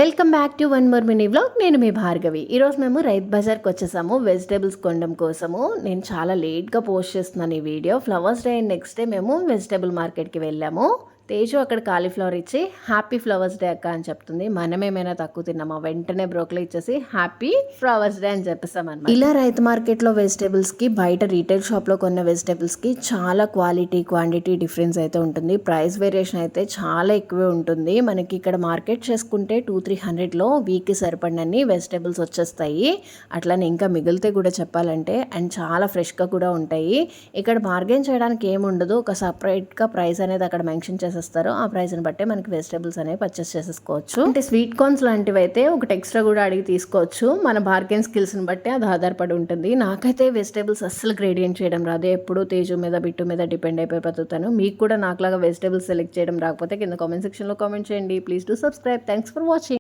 Welcome back to one more mini vlog. నేను మీ భార్గవి. ఈరోజు మేము రైతు బజార్కి వచ్చేసాము వెజిటేబుల్స్ కొనడం కోసము. నేను చాలా లేట్గా పోస్ట్ చేస్తున్నాను ఈ video. Flowers day and next day మేము వెజిటేబుల్ మార్కెట్కి వెళ్ళాము. తేజు అక్కడ కాలీఫ్లవర్ ఇచ్చి హ్యాపీ ఫ్లవర్స్ డే అక్క అని చెప్తుంది. మనమేమైనా తక్కువ తిన్నామా? వెంటనే బ్రోకలీ ఇచ్చేసి హ్యాపీ ఫ్లవర్స్ డే అని చెప్పేసామన్నమాట. ఇలా రైతు మార్కెట్లో వెజిటేబుల్స్కి బయట రీటైల్ షాప్లో కొన్న వెజిటేబుల్స్కి చాలా క్వాలిటీ క్వాంటిటీ డిఫరెన్స్ అయితే ఉంటుంది. ప్రైస్ వేరియేషన్ అయితే చాలా ఎక్కువే ఉంటుంది. మనకి ఇక్కడ మార్కెట్ చేసుకుంటే 200-300లో వీక్కి సరిపడినన్ని వెజిటేబుల్స్ వచ్చేస్తాయి. అట్లానే ఇంకా మిగిలితే కూడా చెప్పాలంటే అండ్ చాలా ఫ్రెష్గా కూడా ఉంటాయి. ఇక్కడ బార్గెన్ చేయడానికి ఏముండదు. ఒక సపరేట్గా ప్రైస్ అనేది అక్కడ మెన్షన్ చేసేస్తారు. ఆ ప్రైస్ని బట్టే మనకి వెజిటేబుల్స్ అనేవి పర్చేస్ చేసేసుకోవచ్చు. అంటే స్వీట్ కార్న్స్ లాంటివి అయితే ఒకటి ఎక్స్ట్రా కూడా అడిగి తీసుకోవచ్చు. మన బార్గెన్ స్కిల్స్ని బట్టి అది ఆధారపడి ఉంటుంది. నాకైతే వెజిటేబుల్స్ అస్సలు గ్రేడియంట్ చేయడం రాదు. ఎప్పుడు తేజు మీద బిట్టు మీద డిపెండ్ అయిపోయి బతుకుతాను. మీకు కూడా నాకులాగా వెజిటేబుల్స్ సెలెక్ట్ చేయడం రాకపోతే కింద కామెంట్ సెక్షన్లో కామెంట్ చేయండి. Please do subscribe. Thanks for watching.